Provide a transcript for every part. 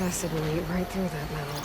Acid will eat right through that metal.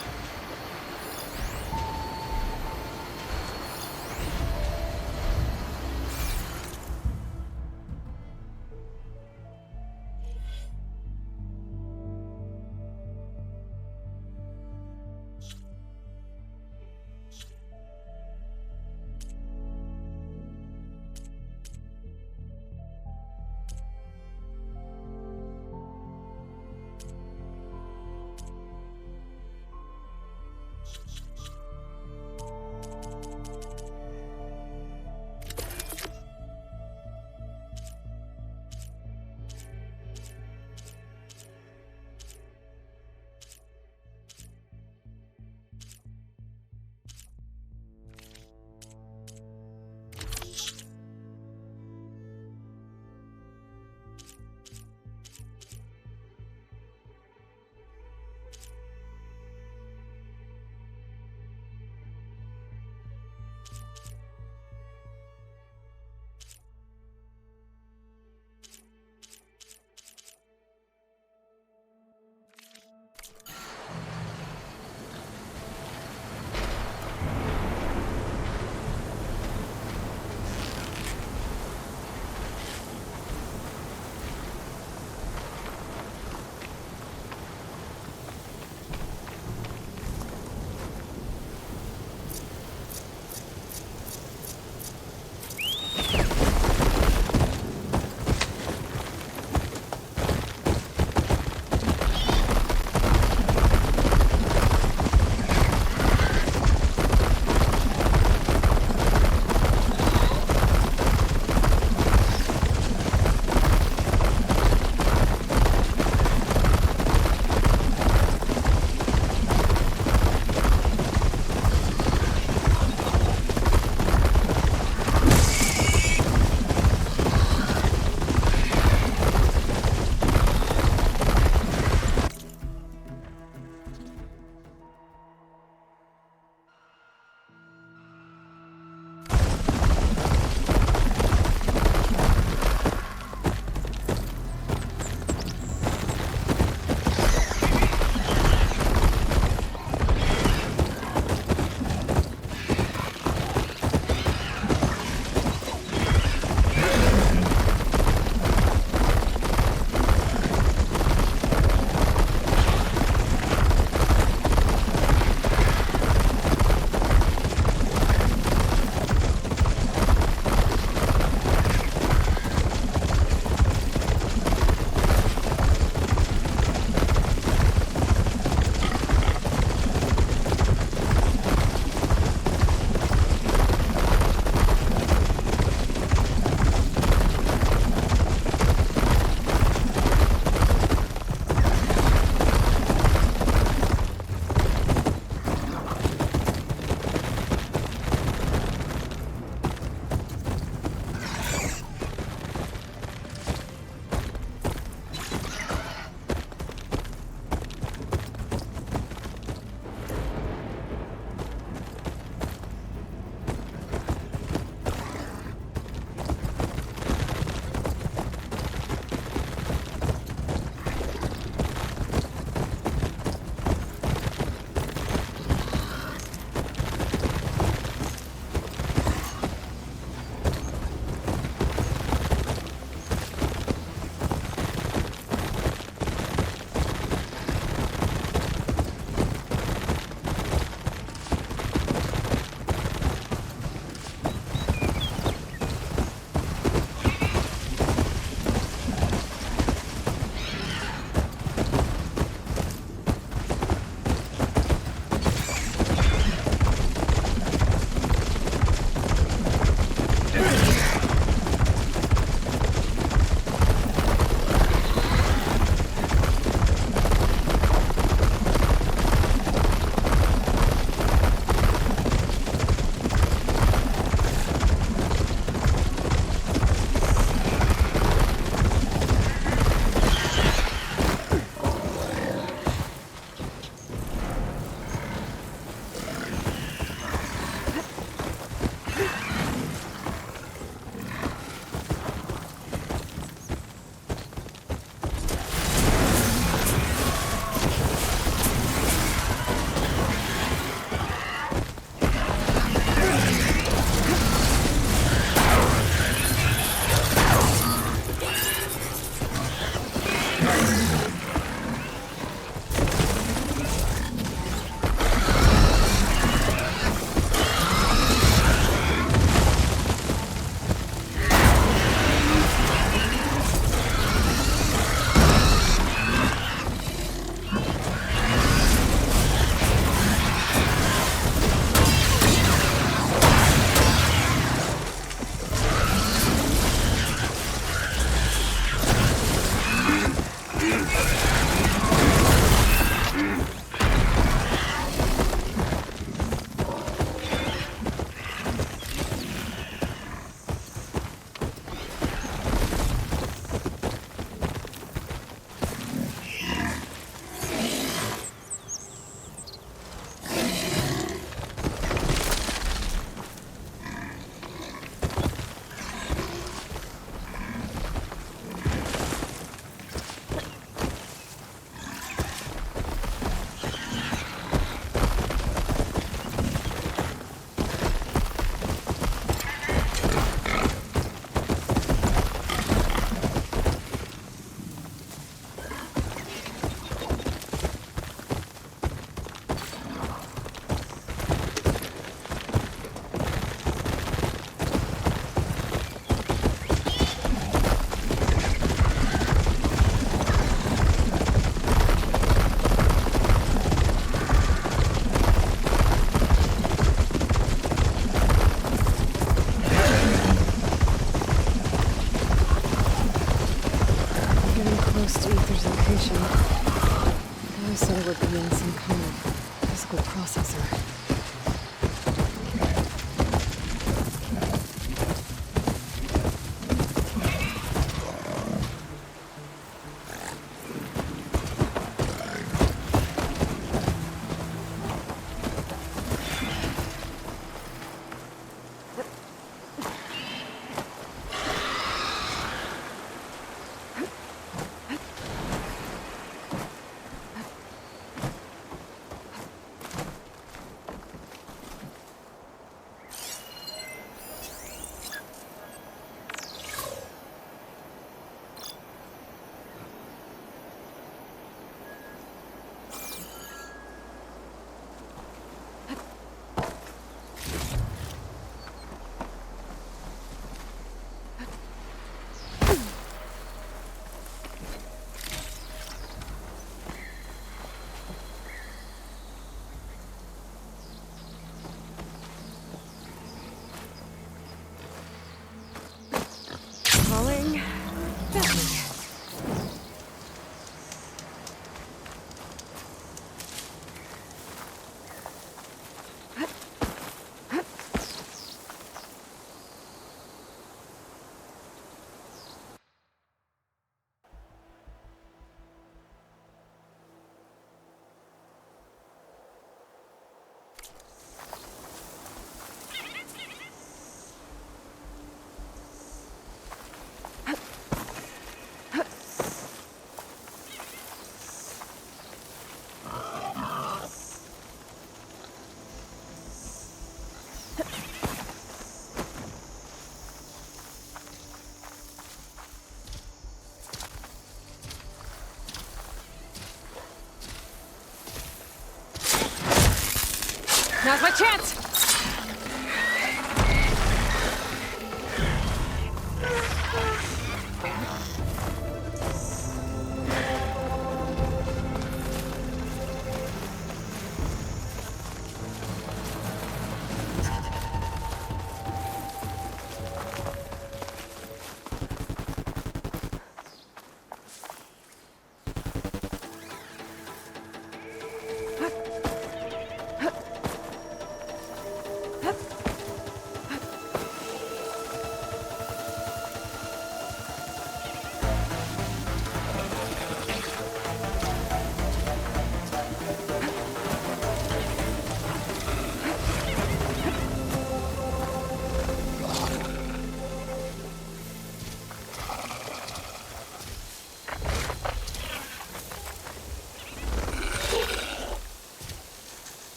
Now's my chance!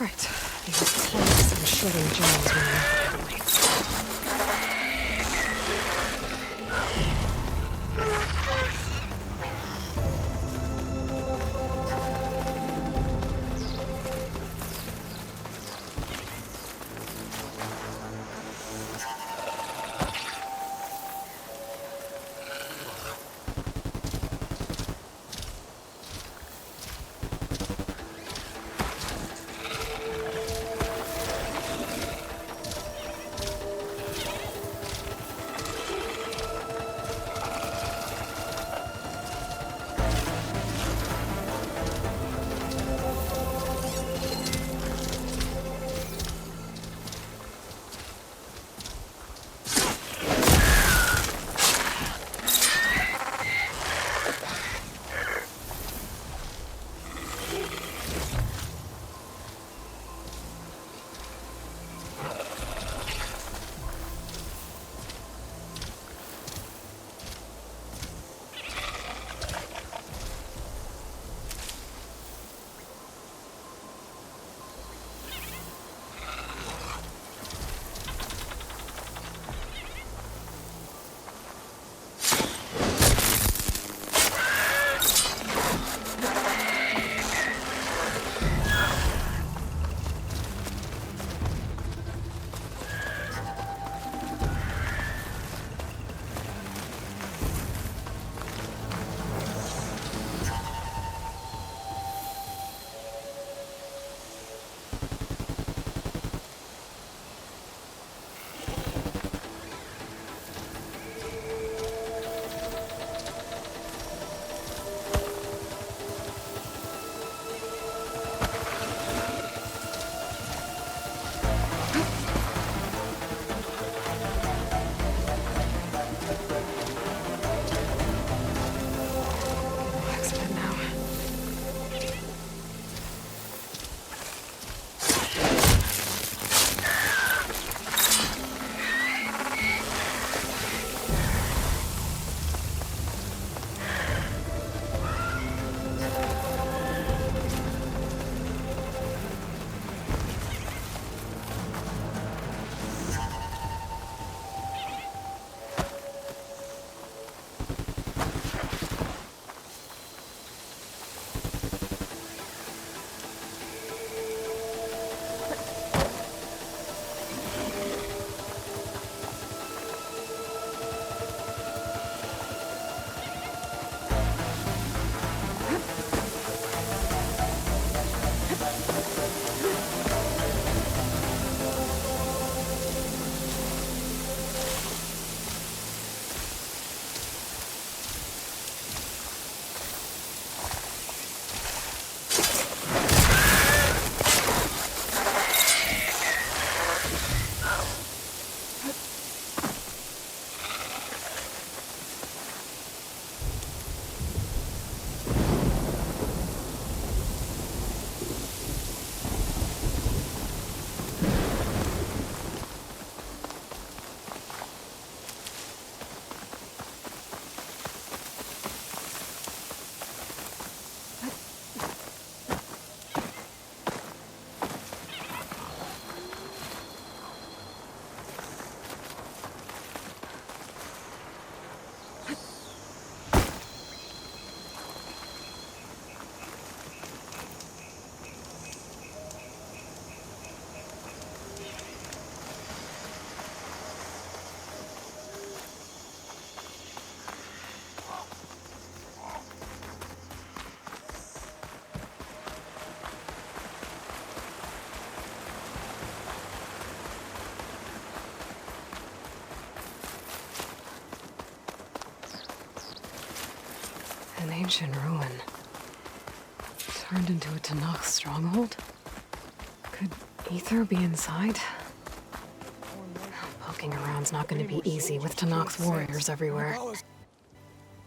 Right. These clothes are shredding germs now. An ancient ruin. Turned into a Tanakh stronghold? Could Ether be inside? Poking around's not gonna be easy with Tanakh's warriors everywhere.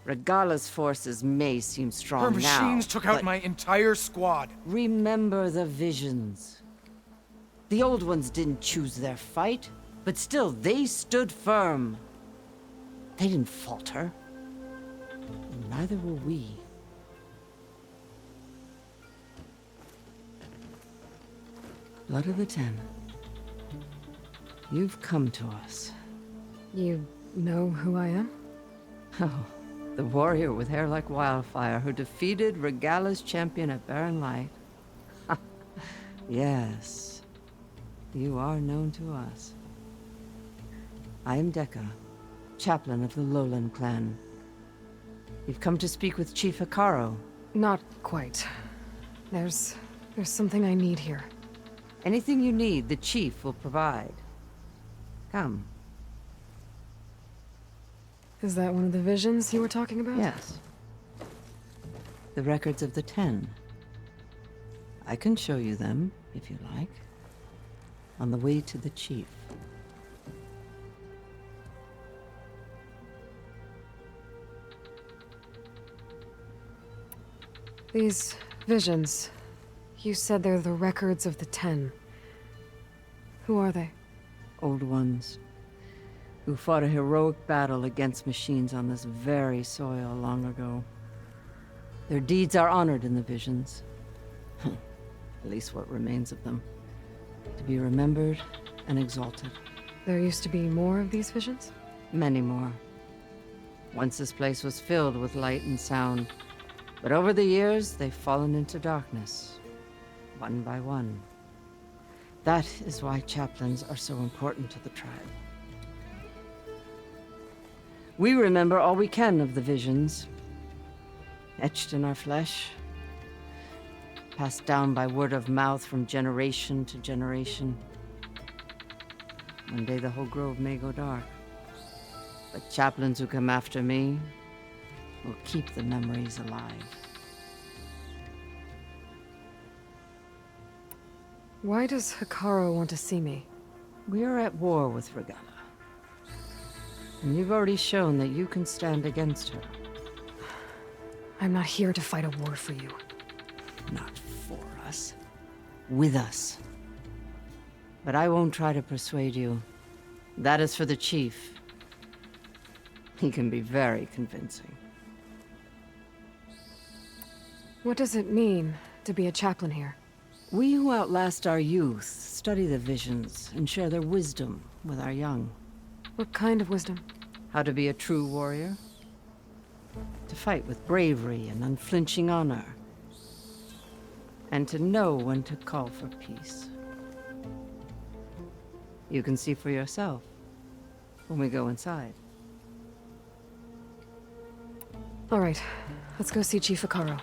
Regala's forces may seem strong now. Her machines took out my entire squad. Remember the visions. The old ones didn't choose their fight, but still they stood firm. They didn't falter. And neither will we. Blood of the Ten. You've come to us. You know who I am? Oh, the warrior with hair like wildfire who defeated Regala's champion at Barren Light. Yes, you are known to us. I am Dekka, chaplain of the Lowland clan. You've come to speak with Chief Hikaru. Not quite. There's something I need here. Anything you need, the chief will provide. Come. Is that one of the visions you were talking about? Yes. The records of the Ten. I can show you them, if you like. On the way to the chief. These visions, you said they're the records of the Ten. Who are they? Old ones, who fought a heroic battle against machines on this very soil long ago. Their deeds are honored in the visions. At least what remains of them. To be remembered and exalted. There used to be more of these visions? Many more. Once this place was filled with light and sound. But over the years, they've fallen into darkness. One by one. That is why chaplains are so important to the tribe. We remember all we can of the visions. Etched in our flesh. Passed down by word of mouth from generation to generation. One day the whole grove may go dark. But chaplains who come after me will keep the memories alive. Why does Hikaru want to see me? We are at war with Regala. And you've already shown that you can stand against her. I'm not here to fight a war for you. Not for us. With us. But I won't try to persuade you. That is for the chief. He can be very convincing. What does it mean to be a chaplain here? We who outlast our youth study the visions and share their wisdom with our young. What kind of wisdom? How to be a true warrior. To fight with bravery and unflinching honor. And to know when to call for peace. You can see for yourself when we go inside. All right, let's go see Chief Hikaru.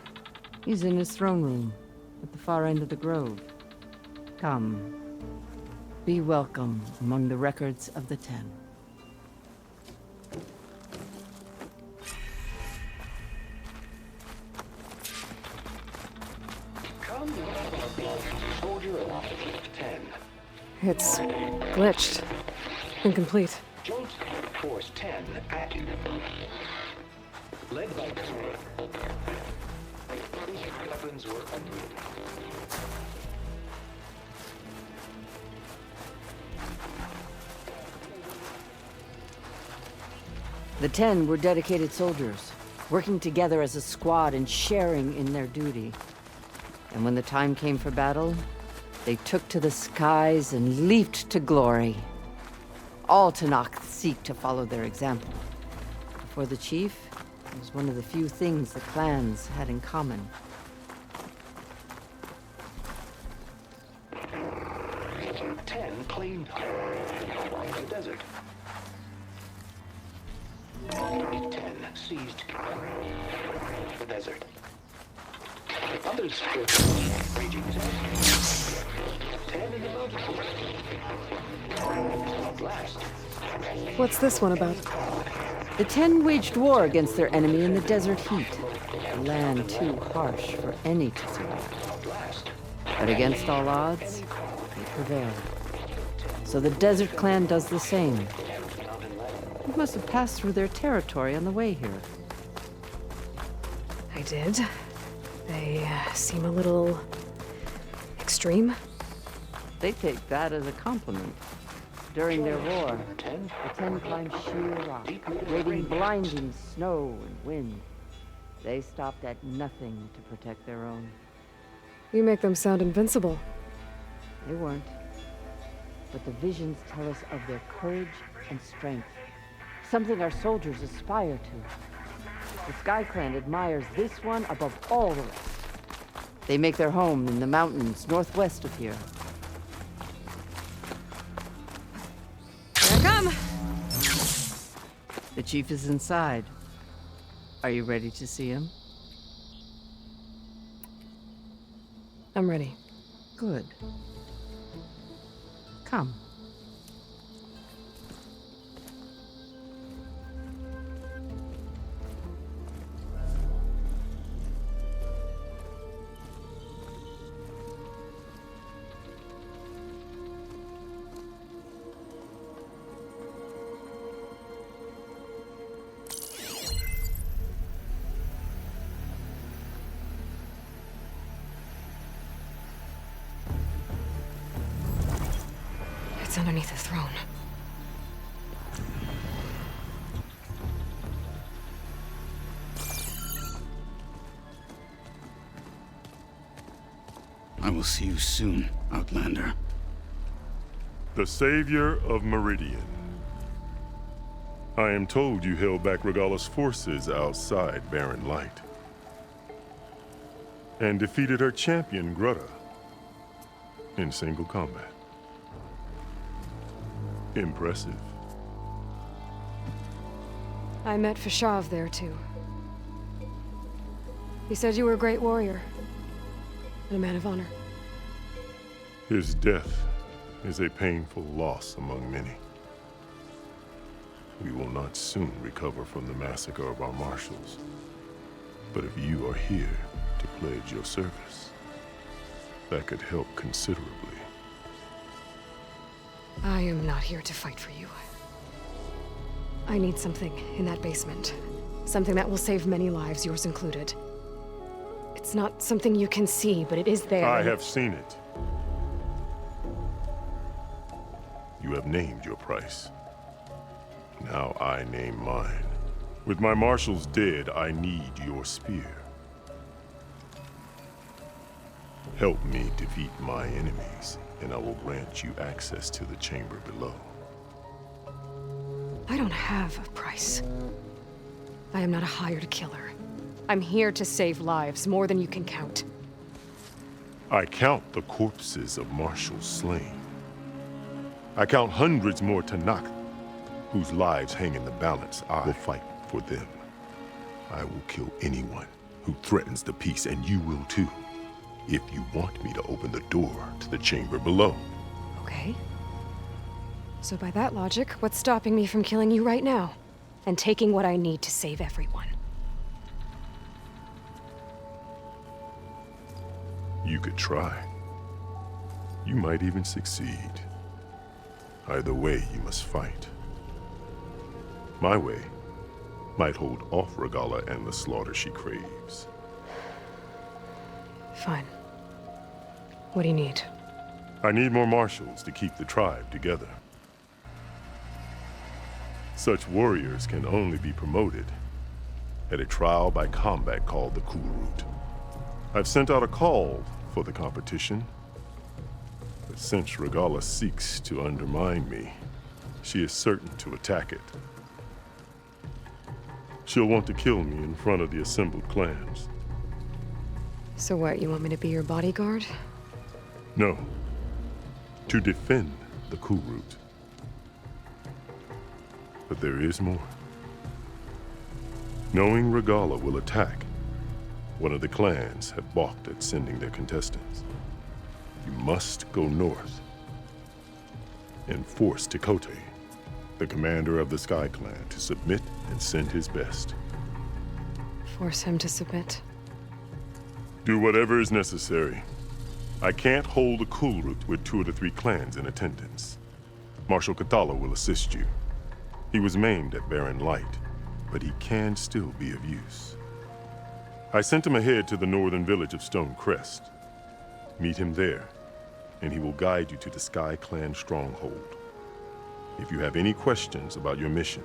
He's in his throne room, at the far end of the grove. Come. Be welcome among the records of the Ten. Come, soldier of 10. It's glitched. Incomplete. Joint Force 10 active. Led by weapons were unmoved. The Ten were dedicated soldiers, working together as a squad and sharing in their duty. And when the time came for battle, they took to the skies and leaped to glory. All Tanakh seek to follow their example. For the chief, it was one of the few things the clans had in common. 10 claimed the desert. 10 seized the desert. Others raging south. 10 in the mountains. At last. What's this one about? The Ten waged war against their enemy in the desert heat, a land too harsh for any to survive. But against all odds, they prevailed. So the Desert Clan does the same. You must have passed through their territory on the way here. I did. They seem a little extreme. They take that as a compliment. During their war, the Ten climbed sheer rock, braving blinding snow and wind. They stopped at nothing to protect their own. You make them sound invincible. They weren't. But the visions tell us of their courage and strength, something our soldiers aspire to. The Sky Clan admires this one above all the rest. They make their home in the mountains northwest of here. Here I come! The chief is inside. Are you ready to see him? I'm ready. Good. Come. It's underneath the throne. I will see you soon, Outlander. The Savior of Meridian. I am told you held back Regalla's forces outside Barren Light. And defeated her champion, Grutta, in single combat. Impressive. I met Fashav there, too. He said you were a great warrior. And a man of honor. His death is a painful loss among many. We will not soon recover from the massacre of our marshals. But if you are here to pledge your service, that could help considerably. I am not here to fight for you. I need something in that basement. Something that will save many lives, yours included. It's not something you can see, but it is there. I have seen it. You have named your price. Now I name mine. With my marshals dead, I need your spear. Help me defeat my enemies, and I will grant you access to the chamber below. I don't have a price. I am not a hired killer. I'm here to save lives, more than you can count. I count the corpses of marshals slain. I count hundreds more Tanakh, whose lives hang in the balance. I will fight for them. I will kill anyone who threatens the peace, and you will too, if you want me to open the door to the chamber below. Okay. So by that logic, what's stopping me from killing you right now? And taking what I need to save everyone? You could try. You might even succeed. Either way, you must fight. My way might hold off Regalla and the slaughter she craves. Fine. What do you need? I need more marshals to keep the tribe together. Such warriors can only be promoted at a trial by combat called the Kurut. I've sent out a call for the competition, but since Regalla seeks to undermine me, she is certain to attack it. She'll want to kill me in front of the assembled clans. So what, you want me to be your bodyguard? No, to defend the Kurut. But there is more. Knowing Regalla will attack, one of the clans have balked at sending their contestants. You must go north and force Tekote, the commander of the Sky Clan, to submit and send his best. Force him to submit. Do whatever is necessary. I can't hold a cool route with 2 of the 3 clans in attendance. Marshal Catalo will assist you. He was maimed at Barren Light, but he can still be of use. I sent him ahead to the northern village of Stone Crest. Meet him there, and he will guide you to the Sky Clan stronghold. If you have any questions about your mission,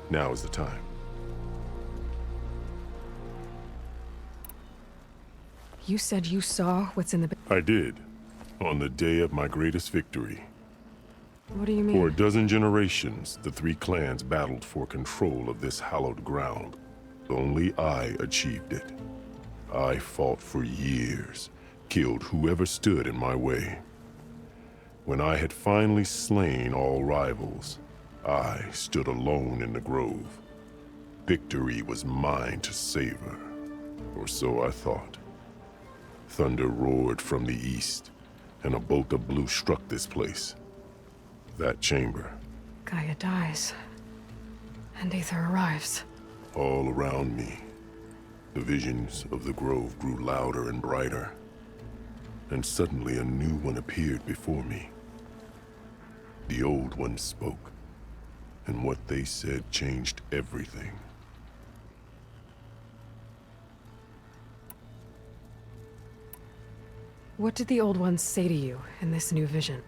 now is the time. You said you saw what's in the... I did, on the day of my greatest victory. What do you mean? For a dozen generations, the 3 clans battled for control of this hallowed ground. Only I achieved it. I fought for years, killed whoever stood in my way. When I had finally slain all rivals, I stood alone in the grove. Victory was mine to savor, or so I thought. Thunder roared from the east, and a bolt of blue struck this place. That chamber. Gaia dies, and Aether arrives. All around me, the visions of the grove grew louder and brighter, and suddenly a new one appeared before me. The old ones spoke, and what they said changed everything. What did the old ones say to you in this new vision?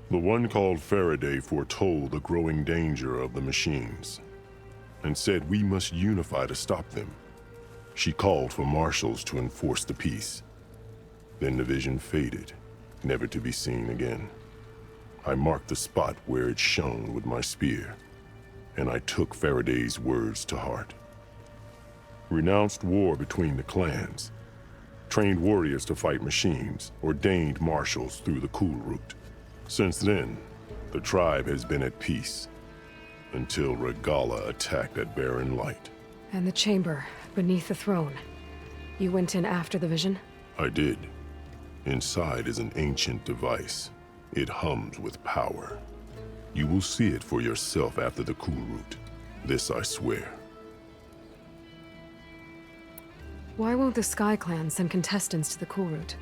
The one called Faraday foretold the growing danger of the machines, and said we must unify to stop them. She called for marshals to enforce the peace. Then the vision faded, never to be seen again. I marked the spot where it shone with my spear, and I took Faraday's words to heart. Renounced war between the clans, trained warriors to fight machines, ordained marshals through the cool route. Since then, the tribe has been at peace, until Regala attacked at Barren Light. And the chamber, beneath the throne. You went in after the vision? I did. Inside is an ancient device. It hums with power. You will see it for yourself after the cool route. This I swear. Why won't the Sky Clan send contestants to the cool route?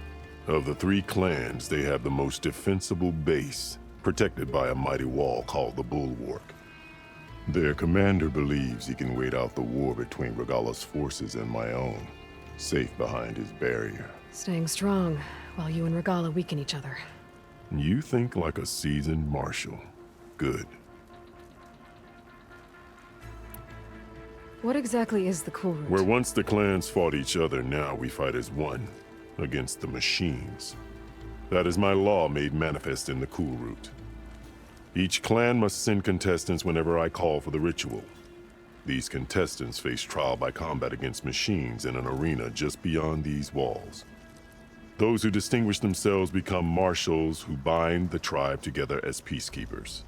Of the 3 clans, they have the most defensible base, protected by a mighty wall called the Bulwark. Their commander believes he can wait out the war between Regala's forces and my own, safe behind his barrier. Staying strong, while you and Regala weaken each other. You think like a seasoned marshal. Good. What exactly is the cool route? Where once the clans fought each other, now we fight as one, against the machines. That is my law made manifest in the cool route. Each clan must send contestants whenever I call for the ritual. These contestants face trial by combat against machines in an arena just beyond these walls. Those who distinguish themselves become marshals who bind the tribe together as peacekeepers.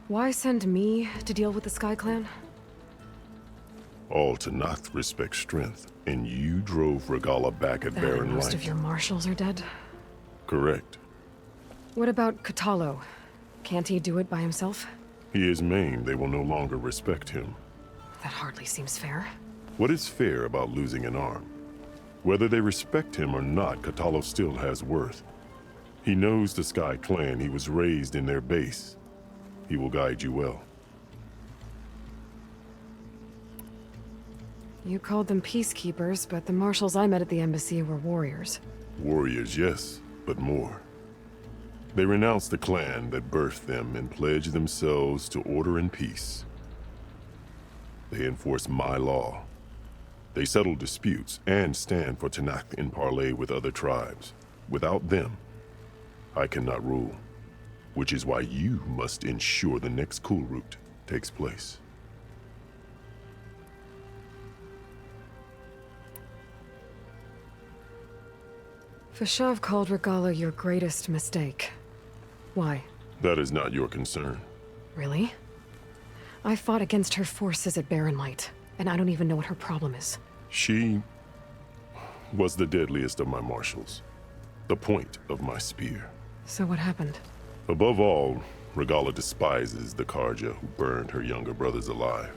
Why send me to deal with the Sky Clan? All Tanakh respect strength, and you drove Regala back at Barren Light. Most of your marshals are dead? Correct. What about Catalo? Can't he do it by himself? He is maimed. They will no longer respect him. That hardly seems fair. What is fair about losing an arm? Whether they respect him or not, Catalo still has worth. He knows the Sky Clan. He was raised in their base. He will guide you well. You called them peacekeepers, but the marshals I met at the embassy were warriors. Warriors, yes, but more. They renounced the clan that birthed them and pledged themselves to order and peace. They enforce my law. They settle disputes and stand for Tanakh in parley with other tribes. Without them, I cannot rule. Which is why you must ensure the next cool route takes place. Fashav called Regala your greatest mistake. Why? That is not your concern. Really? I fought against her forces at Barren Light, and I don't even know what her problem is. She was the deadliest of my marshals. the point of my spear. So what happened? Above all, Regala despises the Karja who burned her younger brothers alive.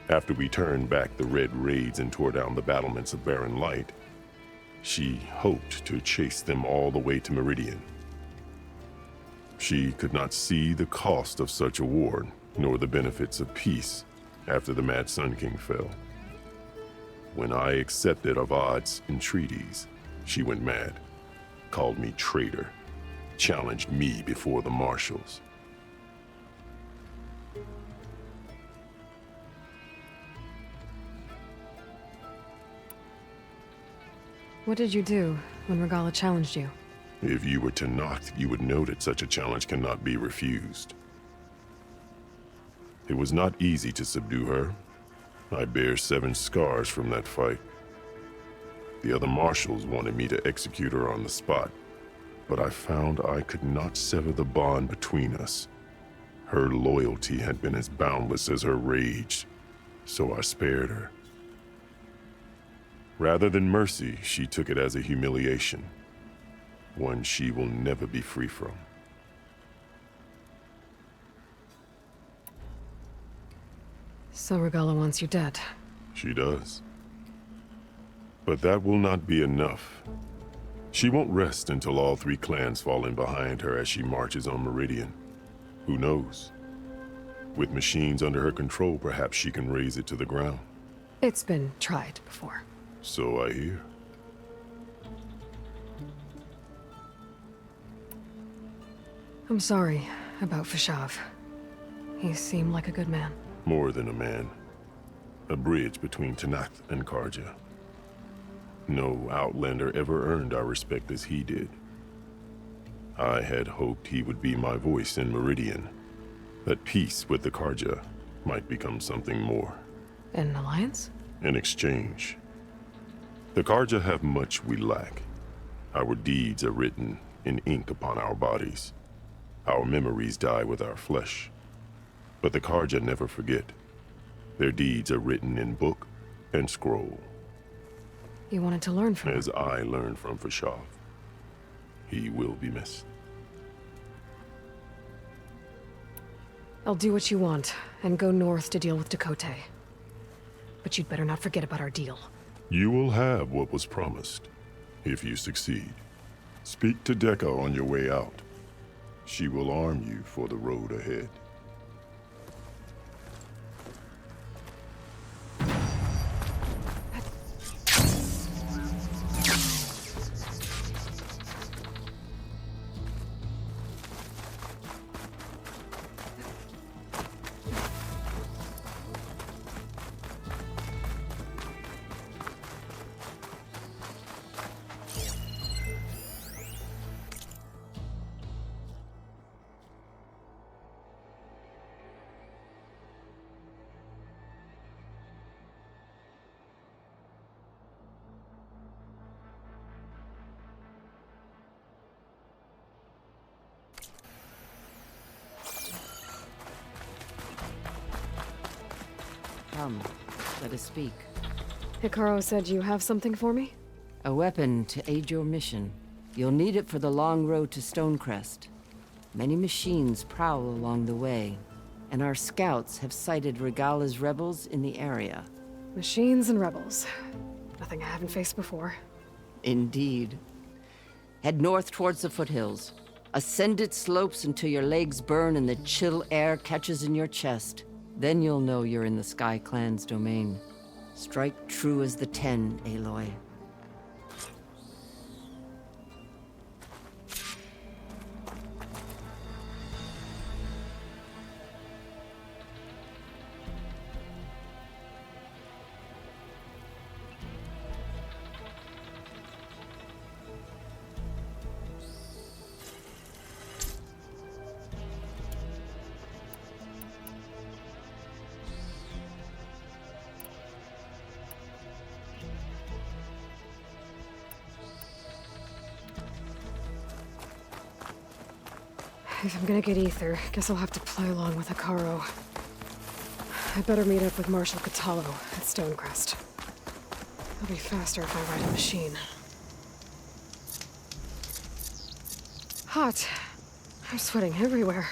After we turned back the red raids and tore down the battlements of Barren Light, she hoped to chase them all the way to Meridian. She could not see the cost of such a war, nor the benefits of peace after the Mad Sun King fell. When I accepted Avad's entreaties, she went mad, called me traitor, challenged me before the marshals. What did you do when Regala challenged you? If you were Tanacht, you would know that such a challenge cannot be refused. It was not easy to subdue her. I bear 7 scars from that fight. The other marshals wanted me to execute her on the spot, but I found I could not sever the bond between us. Her loyalty had been as boundless as her rage, so I spared her. Rather than mercy, she took it as a humiliation, one she will never be free from. So Regala wants you dead. She does. But that will not be enough. She won't rest until all 3 clans fall in behind her as she marches on Meridian. Who knows? With machines under her control, perhaps she can raze it to the ground. It's been tried before. So I hear. I'm sorry about Fashav. He seemed like a good man. More than a man. A bridge between Tanacht and Karja. No Outlander ever earned our respect as he did. I had hoped he would be my voice in Meridian, that peace with the Karja might become something more. An alliance? In exchange. The Karja have much we lack. Our deeds are written in ink upon our bodies. Our memories die with our flesh. But the Karja never forget. Their deeds are written in book and scroll. You wanted to learn from him. As I learned from Fashav. He will be missed. I'll do what you want, and go north to deal with Dakota. But you'd better not forget about our deal. You will have what was promised, if you succeed. Speak to Dekka on your way out. She will arm you for the road ahead. Come, let us speak. Hikaru said you have something for me? A weapon to aid your mission. You'll need it for the long road to Stonecrest. Many machines prowl along the way, and our scouts have sighted Regala's rebels in the area. Machines and rebels. Nothing I haven't faced before. Indeed. Head north towards the foothills. Ascend its slopes until your legs burn and the chill air catches in your chest. Then you'll know you're in the Sky Clan's domain. Strike true as the 10, Aloy. If I'm gonna get ether, guess I'll have to play along with Hikaru. I better meet up with Marshal Catallo at Stonecrest. It'll be faster if I ride a machine. hot. I'm sweating everywhere.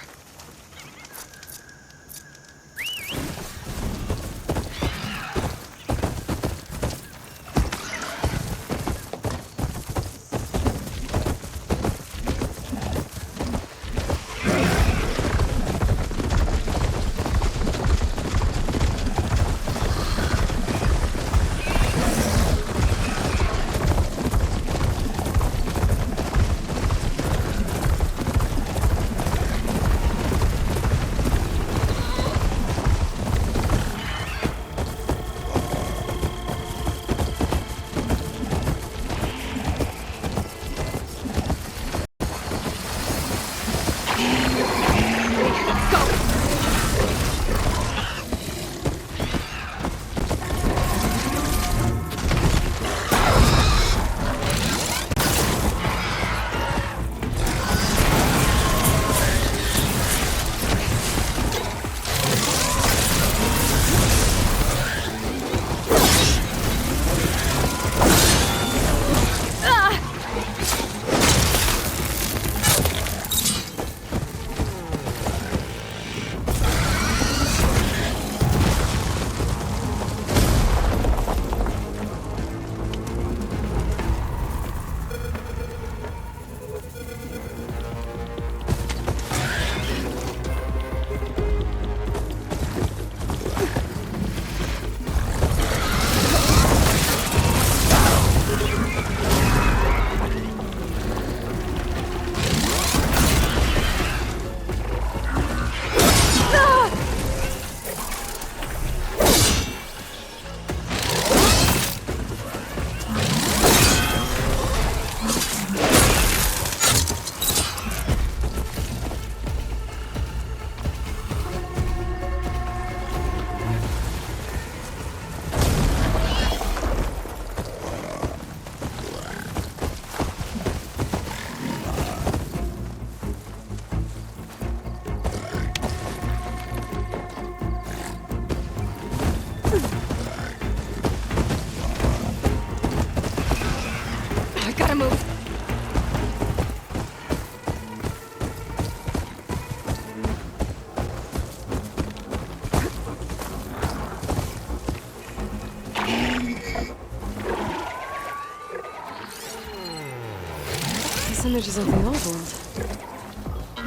Images of the old world.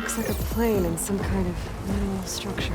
Looks like a plane and some kind of metal structure.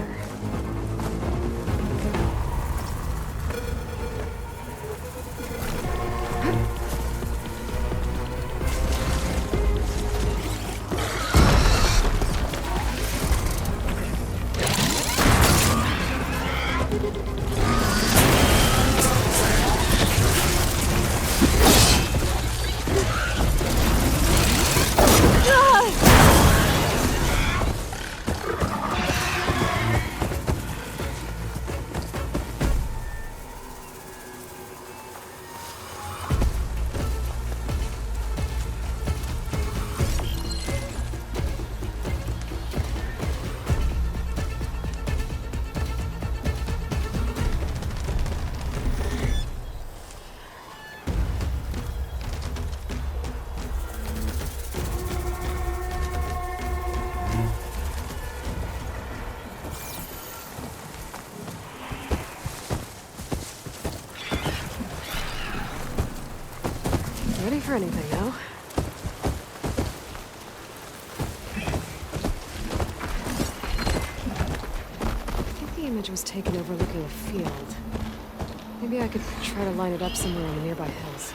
Ready for anything, no? I think the image was taken overlooking a field. Maybe I could try to line it up somewhere in the nearby hills.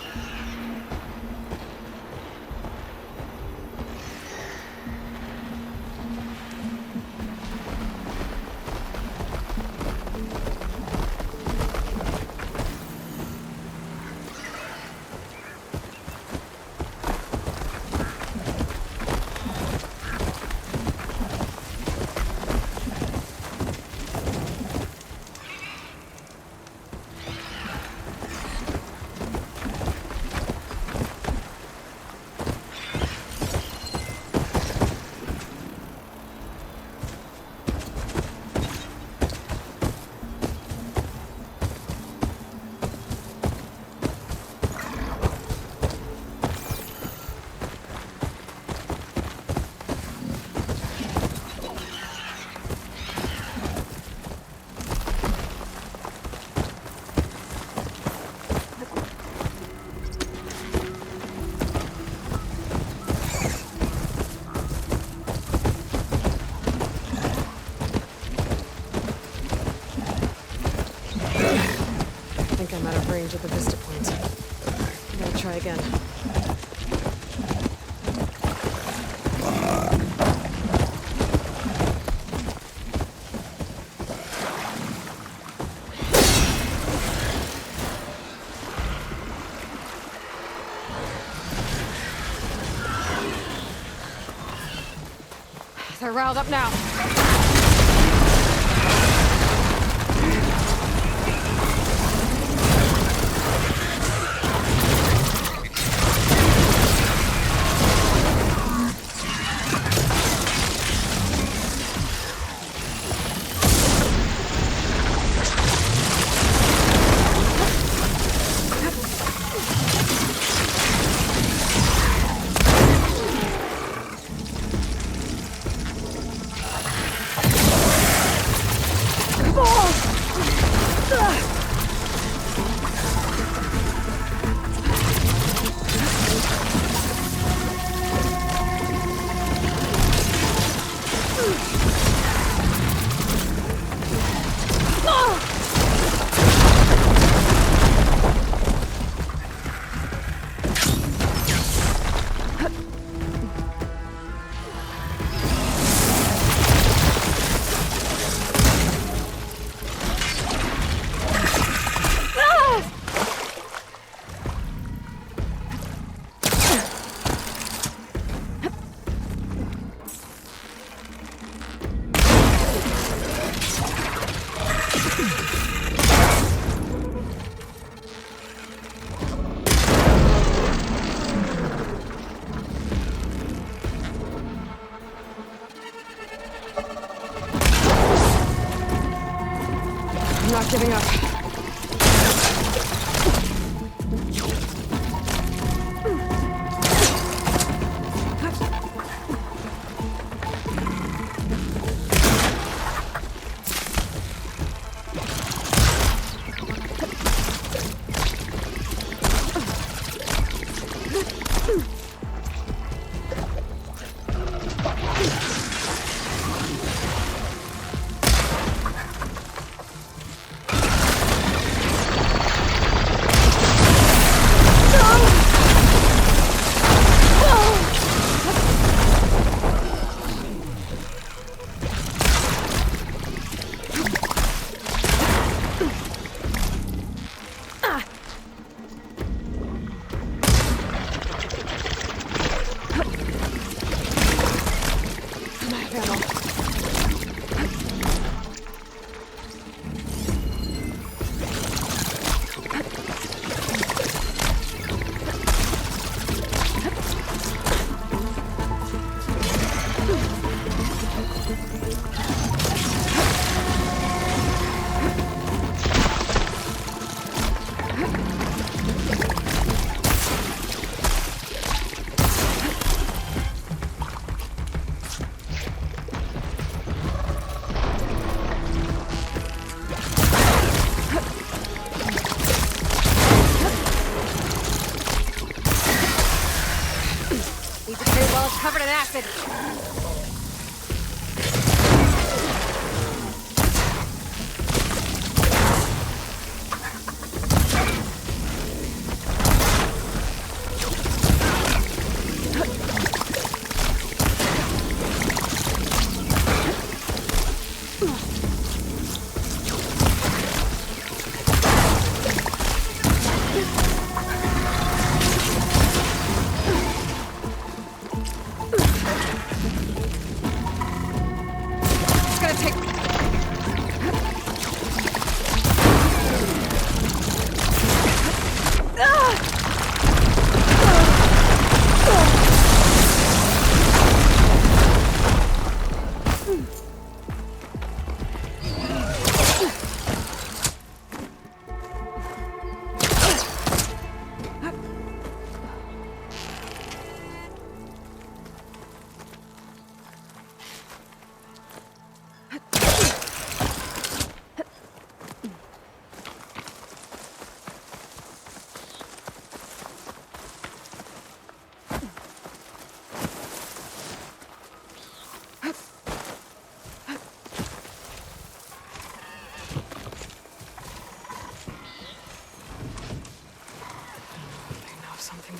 I'm out of range at the vista point. I'm gonna try again. They're riled up now. I'm not giving up. Covered in acid.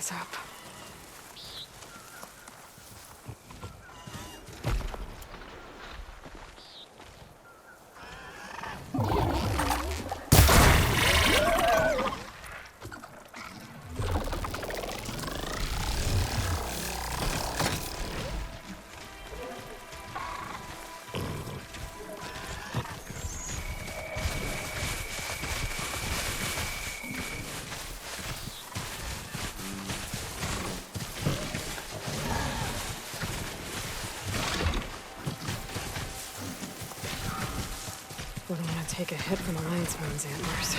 this up. Wouldn't want to take a hit from a lion's mane's antlers.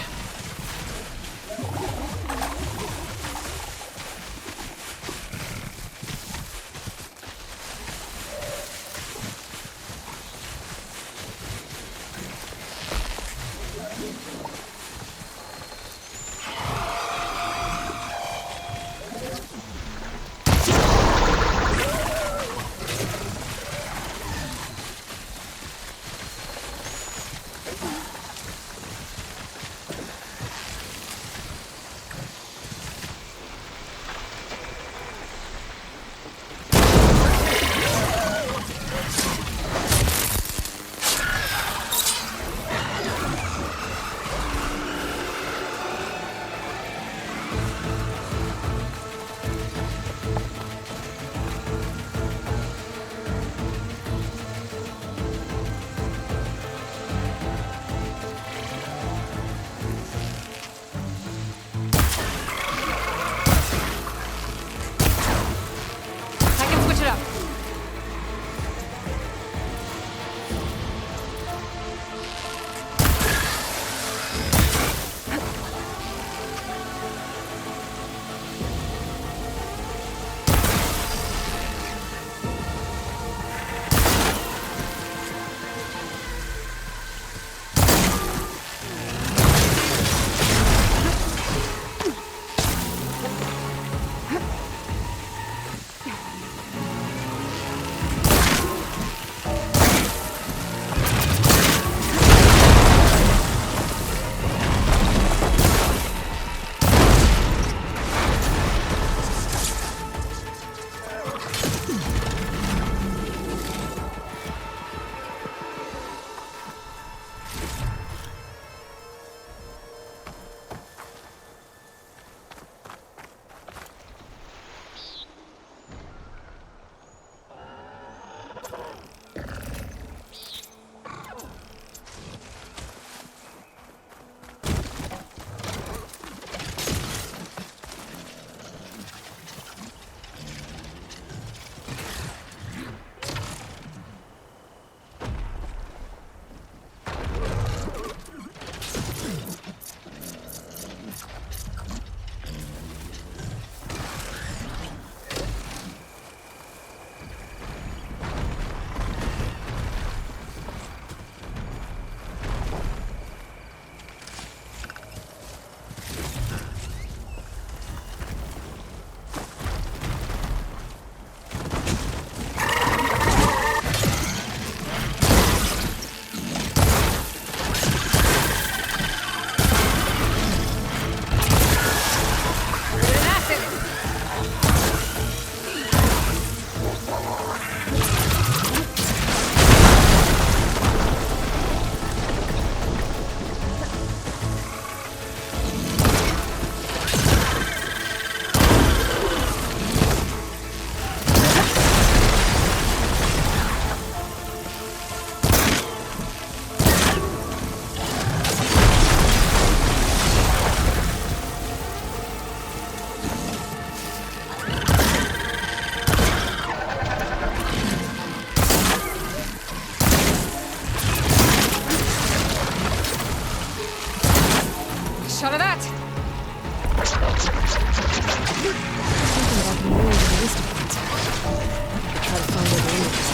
Shot of that! Thinking about the noise of the list of points. I could try to find where the image is.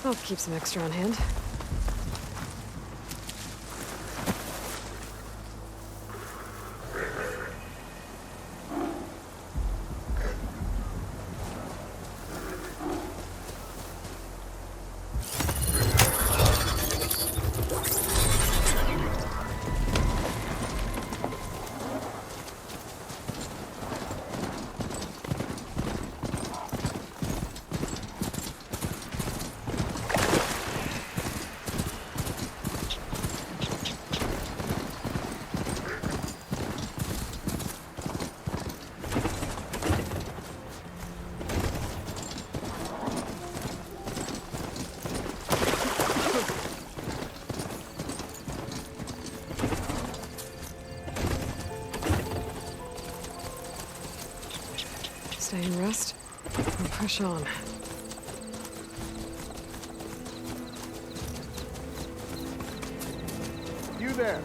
I'll keep some extra on hand. Stay and rest, and push on. You there.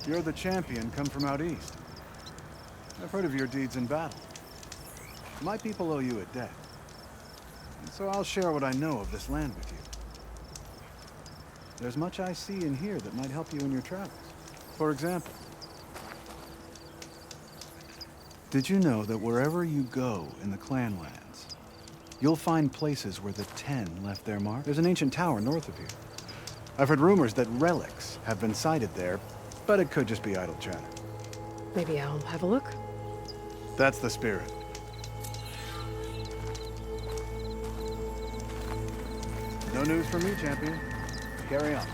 You're the champion come from out east. I've heard of your deeds in battle. My people owe you a debt. And so I'll share what I know of this land with you. There's much I see and hear that might help you in your travels. For example, did you know that wherever you go in the Clanlands, you'll find places where the Ten left their mark? There's an ancient tower north of here. I've heard rumors that relics have been sighted there, but it could just be idle chatter. Maybe I'll have a look. That's the spirit. No news from me, champion. Carry on.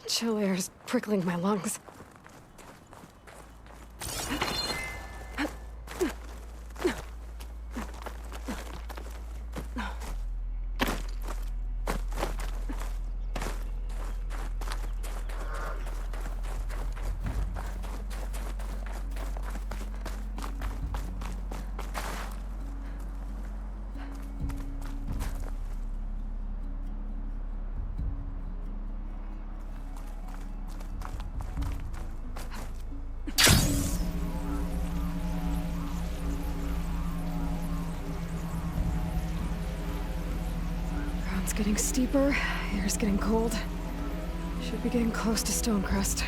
Chill air's prickling my lungs. Ground's getting steeper, air's getting cold. Should be getting close to Stonecrest.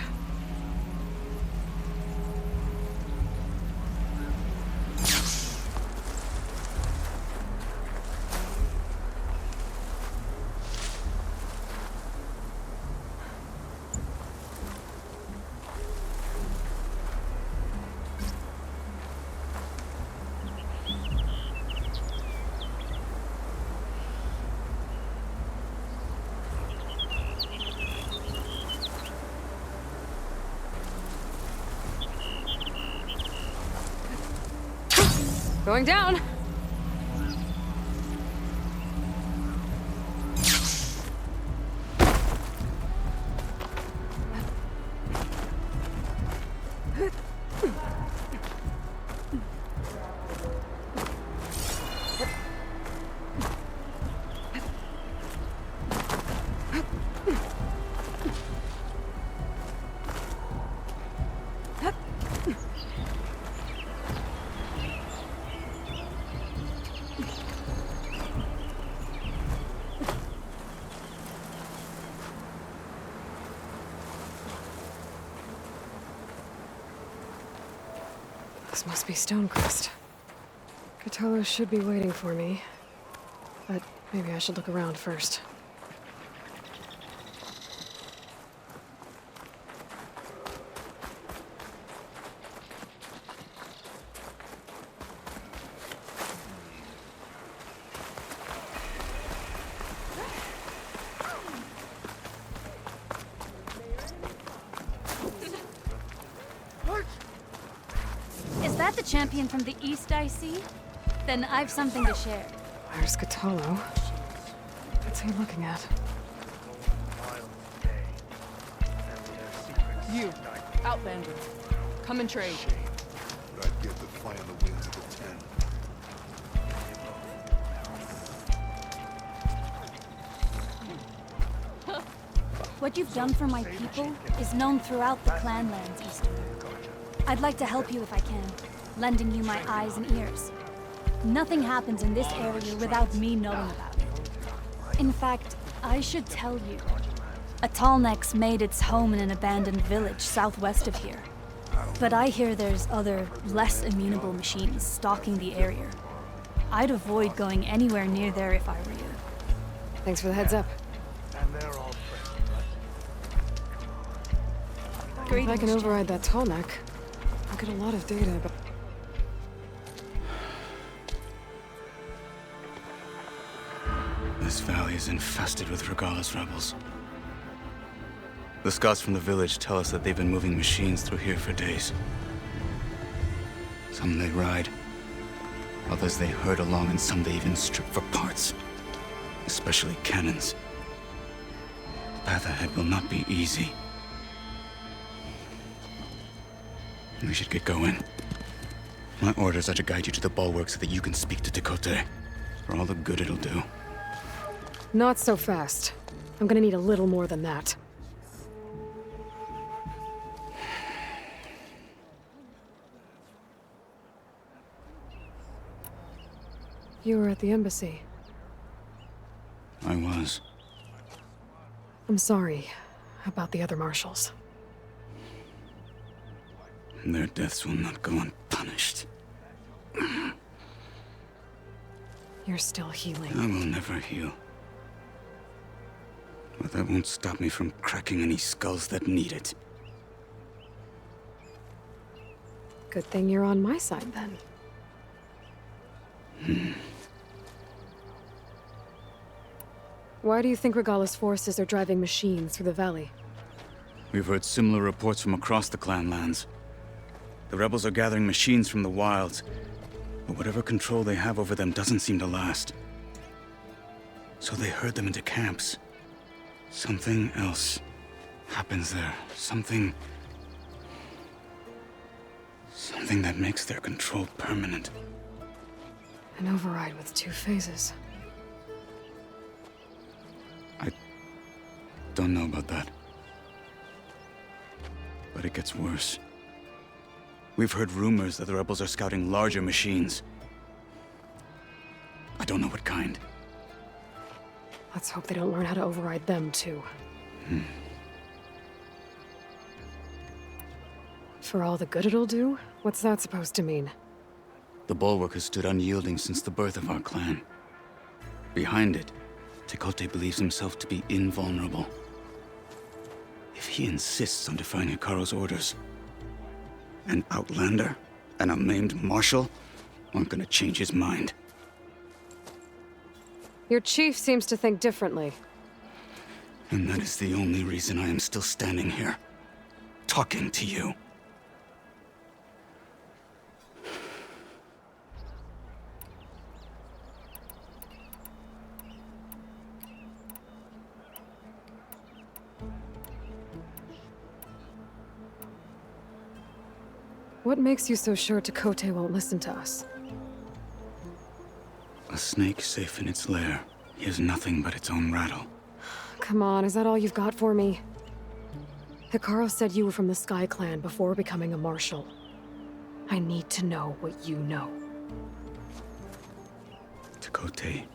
Going down. This must be Stonecrest. Cthulhu should be waiting for me. But maybe I should look around first. Is that the champion from the east I see? Then I've something to share. Where's Cthulhu? What's he looking at? You, Outlander. Come and trade. But I'd give the fly on the wings of the 10. What you've done for my people is known throughout the Clanlands, Easter. I'd like to help you if I can, lending you my eyes and ears. Nothing happens in this area without me knowing about it. In fact, I should tell you. A Tallneck's made its home in an abandoned village southwest of here. But I hear there's other, less amenable machines stalking the area. I'd avoid going anywhere near there if I were you. Thanks for the heads up. If I can override that Tallneck, I'll get a lot of data about... This valley is infested with Regala's rebels. The scouts from the village tell us that they've been moving machines through here for days. Some they ride, others they herd along, and some they even strip for parts. Especially cannons. The path ahead will not be easy. We should get going. My orders are to guide you to the bulwark so that you can speak to Tekote. For all the good it'll do. Not so fast. I'm gonna need a little more than that. You were at the embassy. I was. I'm sorry about the other marshals. Their deaths will not go unpunished. You're still healing. I will never heal. But that won't stop me from cracking any skulls that need it. Good thing you're on my side, then. Why do you think Regala's forces are driving machines through the valley? We've heard similar reports from across the Clanlands. The rebels are gathering machines from the wilds, but whatever control they have over them doesn't seem to last. So they herd them into camps. Something else happens there. Something that makes their control permanent. An override with 2 phases. I don't know about that. But it gets worse. We've heard rumors that the rebels are scouting larger machines. I don't know what kind. Let's hope they don't learn how to override them, too. For all the good it'll do? What's that supposed to mean? The bulwark has stood unyielding since the birth of our clan. Behind it, Tekote believes himself to be invulnerable. If he insists on defying Hikaru's orders, an outlander and a maimed marshal aren't gonna change his mind. Your chief seems to think differently. And that is the only reason I am still standing here, talking to you. What makes you so sure Tekote won't listen to us? A snake safe in its lair hears nothing but its own rattle. Come on, is that all you've got for me? Hikaru said you were from the Sky Clan before becoming a marshal. I need to know what you know. Tekote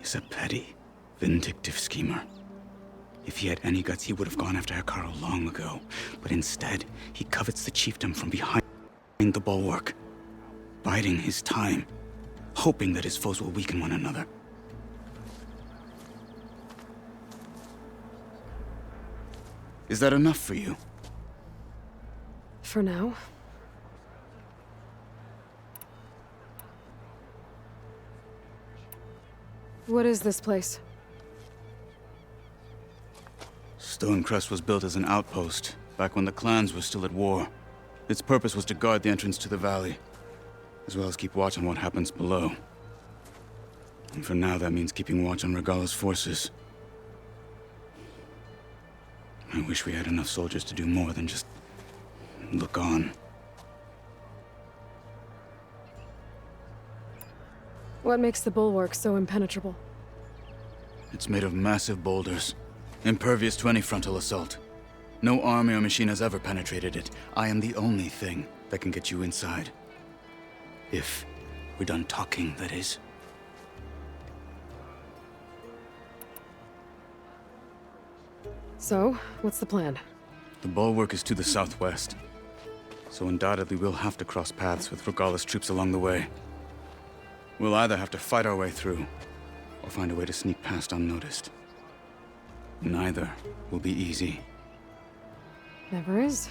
is a petty, vindictive schemer. If he had any guts, he would have gone after Hikaru long ago. But instead, he covets the chiefdom from behind the bulwark. biding his time, hoping that his foes will weaken one another. Is that enough for you? For now. What is this place? Stonecrest was built as an outpost, back when the clans were still at war. Its purpose was to guard the entrance to the valley, as well as keep watch on what happens below. And for now, that means keeping watch on Regalla's forces. I wish we had enough soldiers to do more than just look on. What makes the bulwark so impenetrable? It's made of massive boulders, impervious to any frontal assault. No army or machine has ever penetrated it. I am the only thing that can get you inside. If we're done talking, that is. So, what's the plan? The bulwark is to the southwest, so undoubtedly we'll have to cross paths with Regalla's troops along the way. We'll either have to fight our way through, or find a way to sneak past unnoticed. Neither will be easy. Never is.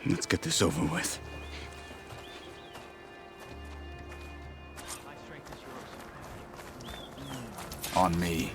Let's get this over with. On me.